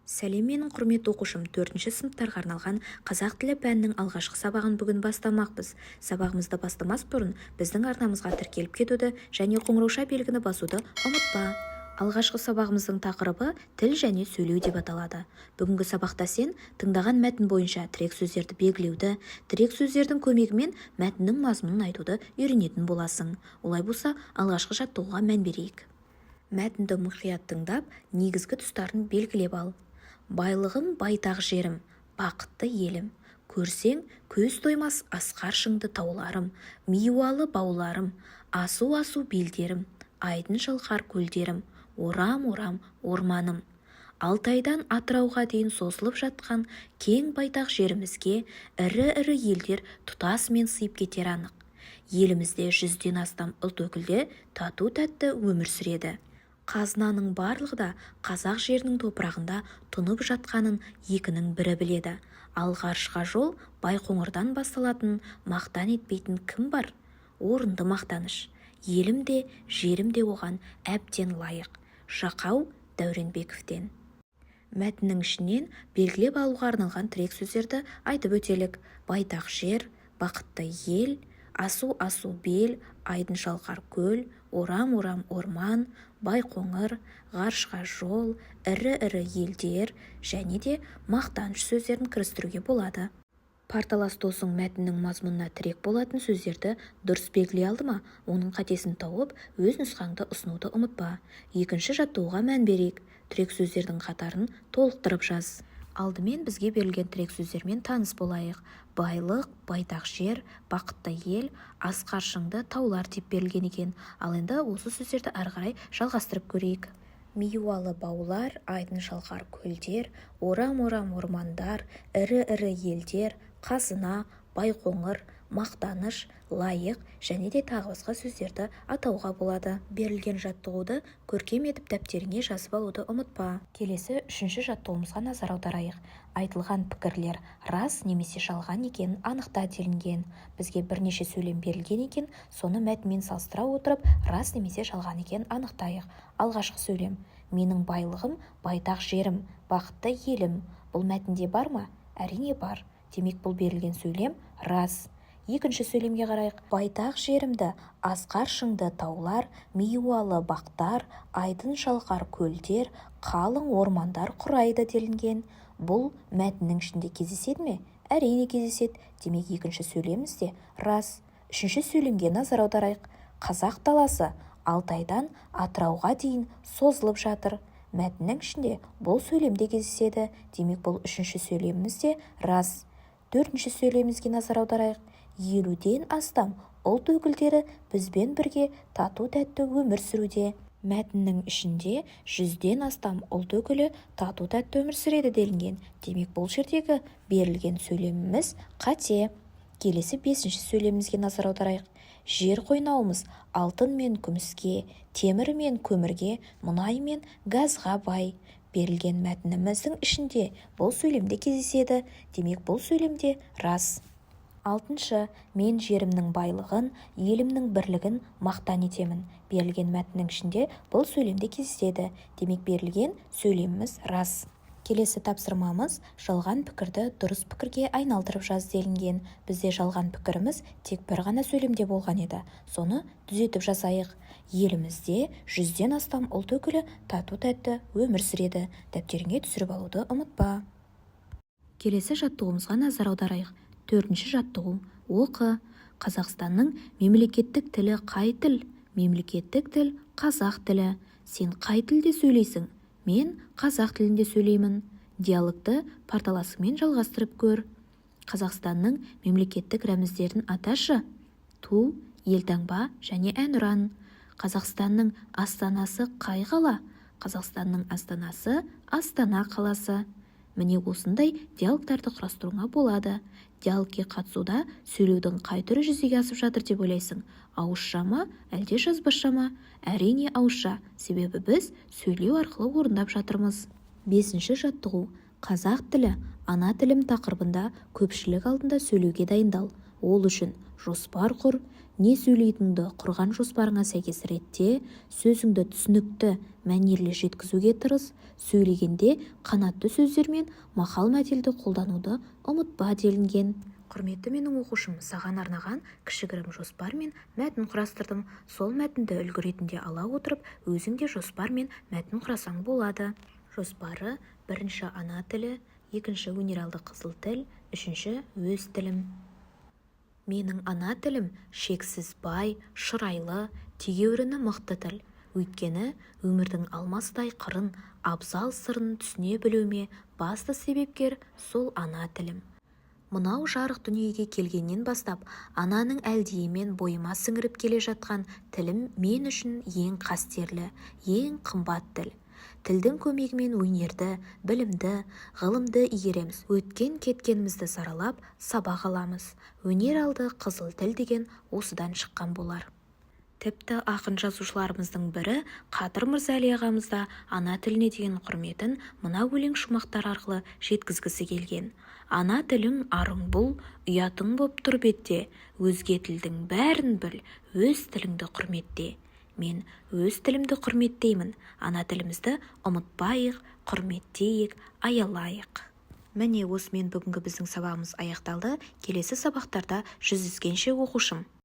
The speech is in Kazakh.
Сәлем, менің құрметті оқушым, 4-ші сыныптарға арналған қазақ тілі пәнінің алғашқы сабағын бүгін бастамақпыз. Сабағымызды бастамас бұрын біздің арнамызға тіркеліп кетуді және қоңырауша белгіні басуды ұмытпа. Алғашқы сабағымыздың тақырыбы тіл және сөйлеу деп аталады. Бүгінгі сабақта сен тыңдаған мәтін бойынша тірек сөздерді белгілеуді, тірек сөздердің көмегімен мәтіннің мазмұнын айтуды үйренетін боласың. Олай болса, алғашқы жаттығуға мән берейік. Мәтінді мұқият тыңдап, негізгі тұстарын белгілеп ал. Байлығым байтақ жерім, бақытты елім. Көрсең, көз тоймас асқар шыңды тауларым, миуалы бауларым, асу-асу белдерім, айдын шалқар көлдерім, орам-орам орманым. Алтайдан Атырауға дейін созылып жатқан кең байтақ жерімізге ірі-ірі елдер тұтасымен сыйып кетер анық. Елімізде 100-ден астам ұлт өкілде тату-тәтті өмір сүреді. Қазынаның барлығы да қазақ жерінің топырағында тұнып жатқанын екінің бірі біледі. Ал ғарышқа жол Байқоңырдан басталатын мақтан етпейтін кім бар? Орынды мақтаныш. Елім де, жерім де оған әбден лайық. Жақау Дәуренбековтен. Мәтіннің ішінен белгілеп алуға арналған тірек сөздерді айтып өтелік. Байтақ жер, бақытты ел, асу-асу бел, айдын шалқар көл, орам-орам орман, Байқоңыр, ғарышқа жол, ірі-ірі елдер және де мақтаныш сөздерін кірістіруге болады. Парталас досың мәтіннің мазмұнына тірек болатын сөздерді дұрыс белгілей алды ма? Оның қатесін тауып, өз нұсқаңды ұсынуды ұмытпа. Екінші жаттығуға мән берейік. Тірек сөздердің қатарын толықтырып жаз. Алдымен бізге берілген тірек сөздермен таныс болайық. Байлық, байтақ жер, бақытты ел, асқар шыңды таулар деп берілген екен. Ал енді осы сөздерді ары қарай жалғастырып көрейік. Миуалы баулар, айдын шалқар көлдер, орам-орам ормандар, ірі-ірі елдер, қазына, Байқоңыр, мақтаныш, лайық және де тағы басқа сөздерді атауға болады. Берілген жаттығуды көркем етіп дәптеріңе жазып алуды ұмытпа. Келесі 3-ші жаттығуымызға назар аударайық. Айтылған пікірлер рас немесе жалған екенін анықта делінген. Бізге бірнеше сөйлем берілген екен, соны мәтінмен салыстыра отырып, рас немесе жалған екенін анықтайық. Алғашқы сөйлем: менің байлығым байтақ жерім, бақытты елім. Бұл мәтінде бар ма? Әрине бар. Демек бұл берілген сөйлем рас. Екінші сөйлемге қарайық. Байтақ жерімді асқар шыңды таулар, миуалы бақтар, айдын шалқар көлдер, қалың ормандар құрайды делінген. Бұл мәтіннің ішінде кездеседі ме? Әрине кездеседі. Демек екінші сөйлеміміз де рас. Үшінші сөйлемге назар аударайық. Қазақ даласы Алтайдан Атырауға дейін созылып жатыр. Мәтіннің ішінде бұл сөйлемде кездеседі. Демек бұл үшінші сөйлеміміз де рас. Төртінші сөйлемімізге назар аударайық. 50-ден астам ұлт өкілдері бізбен бірге тату-тәтті өмір сүруде. Мәтіннің ішінде 100-ден астам ұлт өкілі тату-тәтті өмір сүреді делінген. Демек бұл жердегі берілген сөйлеміміз қате. Келесі 5-ші сөйлемімізге назар аударайық. Жер қойнауымыз алтын мен күміске, темір мен көмірге, мұнай мен газға бай. Берілген мәтініміздің ішінде бұл сөйлемде кездеседі. Демек бұл сөйлемде рас. 6-шы, мен жерімнің байлығын, елімнің бірлігін мақтан етемін. Берілген мәтіннің ішінде бұл сөйлемде кездеседі. Демек берілген сөйлеміміз рас. Келесі тапсырмамыз жалған пікірді дұрыс пікірге айналдырып жаз делінген. Бізде жалған пікіріміз тек бір ғана сөйлемде болған еді. Соны түзетіп жазайық. Елімізде 100-ден астам ұлт өкілі тату-тәтті өмір сүреді. Дәптеріңе түсіріп алуды ұмытпа. Келесі жаттығуымызға назар аударайық. 4-ші жаттығу. Оқы. Қазақстанның мемлекеттік тілі қай тіл? Мемлекеттік тіл қазақ тілі. Сен қай тілде сөйлейсің? Мен қазақ тілінде сөйлеймін. Диалогты парталасымен жалғастырып көр. Қазақстанның мемлекеттік рәміздерін аташы. Ту, елтаңба және әнұран. Қазақстанның астанасы қай қала? Қазақстанның астанасы Астана қаласы. Міне осындай диалогтарды құрастыруға болады. Диалогке қатысуда сөйлеудің қай түрі жүзеге асып жатыр деп ойлайсың? Ауызша ма, әлде жазбаша ма? Әрине ауызша, себебі біз сөйлеу арқылы орындап жатырмыз. 5-ші жаттығу. Қазақ тілі, ана тілім тақырыбында көпшілік алдында сөйлеуге дайындал. Ол үшін жоспар құр, не сөйлейтініңді құрған жоспарыңа сәйкес ретте, сөзіңді түсінікті, мәнерлі жеткізуге тырыс, сөйлегенде қанатты сөздер мен мақал-мәтелді қолдануды ұмытпа делінген. Құрметті менің оқушым, саған арнаған кішігірім жоспар мен мәтін құрастырдым. Сол мәтінді үлгі ретінде ала отырып, өзің де жоспар мен мәтін құрасаң болады. Жоспары: бірінші ана тілі, екінші өнералды қызыл тіл, үшінші өз тілім. Менің ана тілім шексіз бай, шырайлы, тегеуріні мықты тіл. Өйткені өмірдің алмастай қырын, абзал сырын түсіне білуіме басты себепкер сол ана тілім. Мынау жарық дүниеге келгеннен бастап, ананың әлдиімен бойыма сіңіріп келе жатқан тілім мен үшін ең қастерлі, ең қымбат тіл. Тілдің көмегімен өнерді, білімді, ғылымды игереміз. Өткен кеткенімізді саралап, сабақ аламыз. Өнер алды қызыл тіл деген осыдан шыққан болар. Тіпті ақын жазушыларымыздың бірі Қадыр Мырза Әли ағамыз да ана тіліне деген құрметін мына өлең шумақтар арқылы жеткізгісі келген. Ана тілің арың бұл, ұятың боп тұр бетте, өзге тілдің бәрін біл, өз тіліңді құрметте. Мен өз тілімді құрметтеймін, ана тілімізді ұмытпайық, құрметтейік, аялайық. Міне осымен бүгінгі біздің сабағымыз аяқталды. Келесі сабақтарда жүздескенше оқушым.